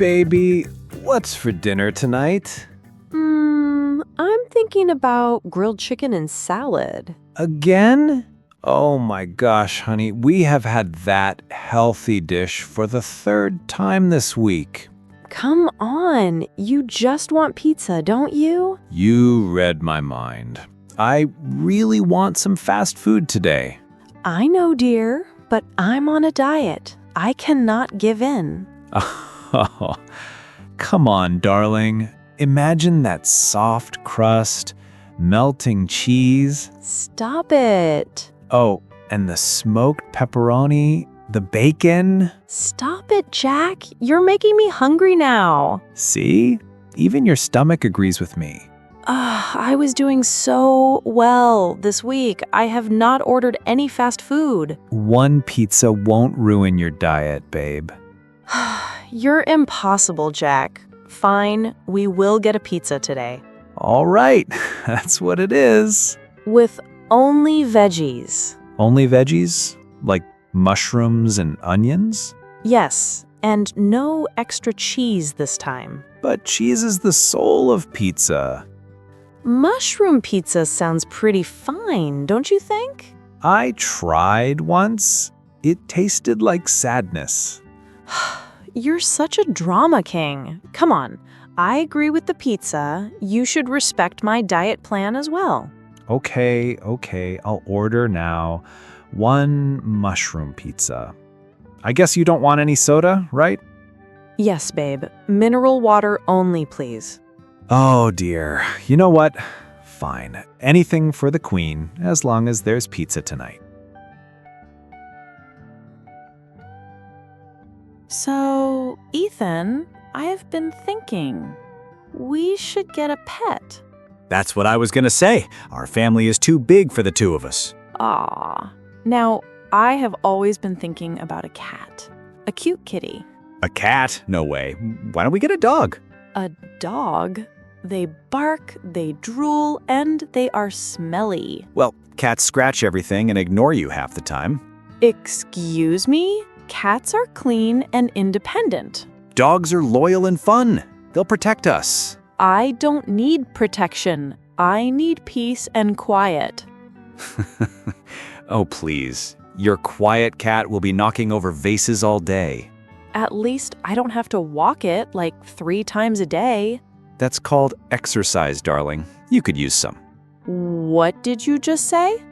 Baby, what's for dinner tonight? I'm thinking about grilled chicken and salad. Again? Oh my gosh, honey, we have had that healthy dish for the third time this week. Come on, you just want pizza, don't you? You read my mind. I really want some fast food today. I know, dear, but I'm on a diet. I cannot give in. Oh, come on, darling. Imagine that soft crust, melting cheese. Stop it. Oh, and the smoked pepperoni, the bacon. Stop it, Jack. You're making me hungry now. See? Even your stomach agrees with me. I was doing so well this week. I have not ordered any fast food. One pizza won't ruin your diet, babe. You're impossible, Jack. Fine, we will get a pizza today. All right, that's what it is. With only veggies. Only veggies? Like mushrooms and onions? Yes, and no extra cheese this time. But cheese is the soul of pizza. Mushroom pizza sounds pretty fine, don't you think? I tried once. It tasted like sadness. You're such a drama king. Come on, I agree with the pizza. You should respect my diet plan as well. Okay, I'll order now. One mushroom pizza. I guess you don't want any soda, right? Yes, babe. Mineral water only, please. Oh dear. You know what? Fine. Anything for the queen, as long as there's pizza tonight. So, Ethan, I have been thinking, we should get a pet. That's what I was gonna say. Our family is too big for the two of us. Ah. Now, I have always been thinking about a cat. A cute kitty. A cat? No way. Why don't we get a dog? A dog? They bark, they drool, and they are smelly. Well, cats scratch everything and ignore you half the time. Excuse me? Cats are clean and independent. Dogs are loyal and fun. They'll protect us. I don't need protection. I need peace and quiet. Oh, please. Your quiet cat will be knocking over vases all day. At least I don't have to walk it like 3 times a day. That's called exercise, darling. You could use some. What did you just say?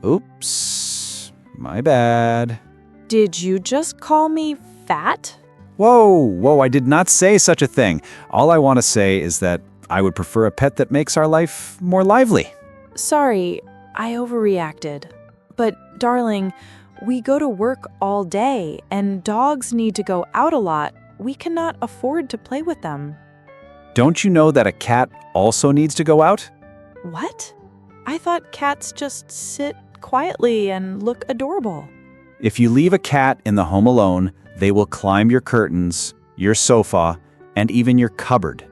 Oops. My bad. Did you just call me fat? Whoa, I did not say such a thing. All I want to say is that I would prefer a pet that makes our life more lively. Sorry, I overreacted. But, darling, we go to work all day, and dogs need to go out a lot. We cannot afford to play with them. Don't you know that a cat also needs to go out? What? I thought cats just sit quietly and look adorable. If you leave a cat in the home alone, they will climb your curtains, your sofa, and even your cupboard.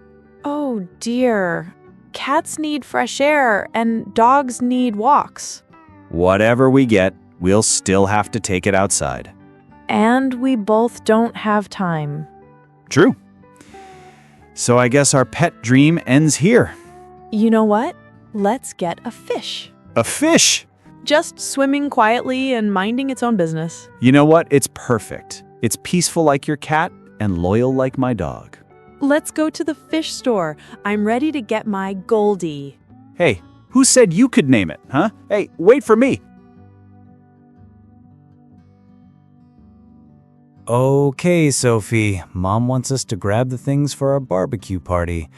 Oh dear. Cats need fresh air and dogs need walks. Whatever we get, we'll still have to take it outside. And we both don't have time. True. So I guess our pet dream ends here. You know what? Let's get a fish. A fish! Just swimming quietly and minding its own business. You know what? It's perfect. It's peaceful like your cat and loyal like my dog. Let's go to the fish store. I'm ready to get my Goldie. Hey, who said you could name it, huh? Hey, wait for me. Okay, Sophie. Mom wants us to grab the things for our barbecue party.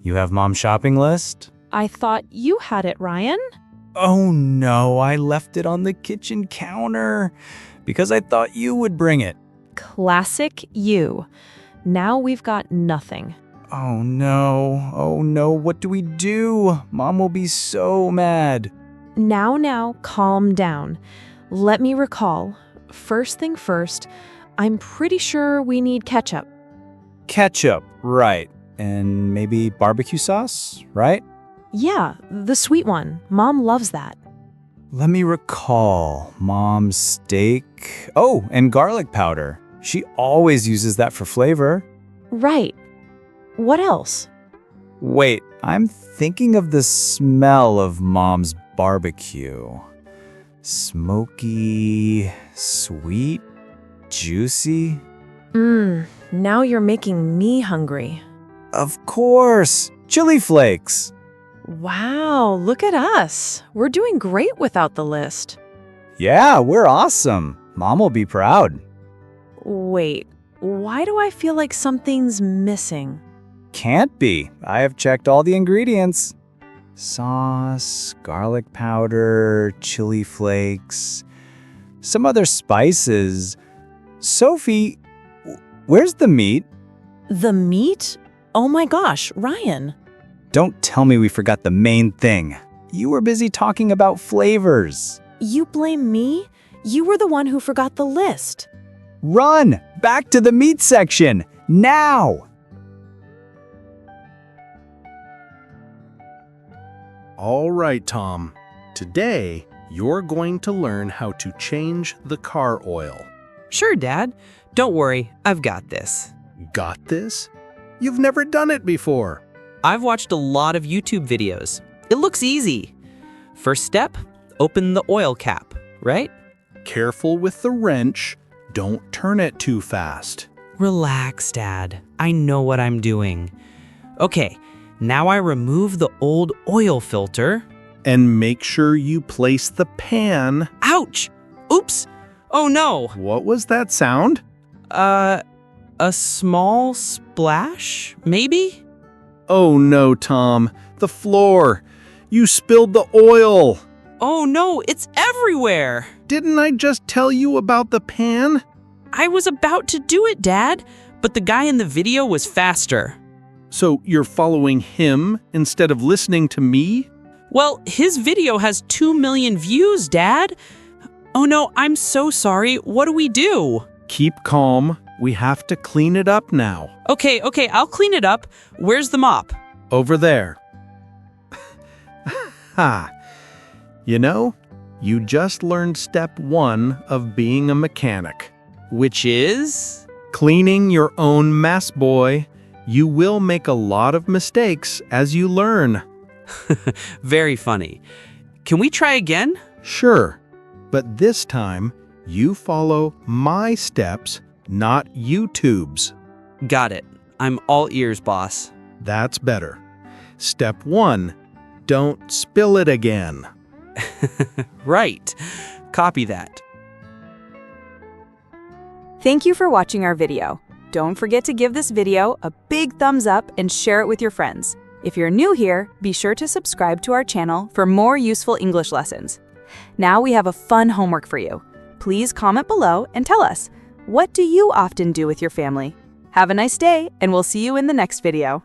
You have Mom's shopping list? I thought you had it, Ryan. Oh no, I left it on the kitchen counter because I thought you would bring it. Classic you. Now we've got nothing. Oh no, what do we do? Mom will be so mad. Now, calm down. Let me recall. First thing first, I'm pretty sure we need ketchup. Ketchup, right. And maybe barbecue sauce, right? Yeah, the sweet one. Mom loves that. Let me recall. Mom's steak. Oh, and garlic powder. She always uses that for flavor. Right. What else? Wait, I'm thinking of the smell of Mom's barbecue. Smoky, sweet, juicy. Now you're making me hungry. Of course, chili flakes. Wow, look at us. We're doing great without the list. Yeah, we're awesome. Mom will be proud. Wait, why do I feel like something's missing? Can't be. I have checked all the ingredients. Sauce, garlic powder, chili flakes, some other spices. Sophie, where's the meat? The meat? Oh my gosh, Ryan. Don't tell me we forgot the main thing. You were busy talking about flavors. You blame me? You were the one who forgot the list. Run! Back to the meat section! Now! All right, Tom. Today, you're going to learn how to change the car oil. Sure, Dad. Don't worry, I've got this. Got this? You've never done it before. I've watched a lot of YouTube videos. It looks easy. First step, open the oil cap, right? Careful with the wrench. Don't turn it too fast. Relax, Dad. I know what I'm doing. Okay, now I remove the old oil filter. And make sure you place the pan. Ouch! Oops! Oh no! What was that sound? A small splash, maybe? Oh no, Tom. The floor. You spilled the oil. Oh no, it's everywhere! Didn't I just tell you about the pan? I was about to do it, Dad, but the guy in the video was faster. So you're following him instead of listening to me? Well, his video has 2 million views, Dad. Oh no, I'm so sorry. What do we do? Keep calm. We have to clean it up now. Okay, I'll clean it up. Where's the mop? Over there. Ha! You know, you just learned step 1 of being a mechanic. Which is? Cleaning your own mess, boy. You will make a lot of mistakes as you learn. Very funny. Can we try again? Sure, but this time you follow my steps, not YouTube's. Got it. I'm all ears, boss. That's better. Step 1, don't spill it again. Right. Copy that. Thank you for watching our video. Don't forget to give this video a big thumbs up and share it with your friends. If you're new here, be sure to subscribe to our channel for more useful English lessons. Now we have a fun homework for you. Please comment below and tell us, what do you often do with your family? Have a nice day, and we'll see you in the next video.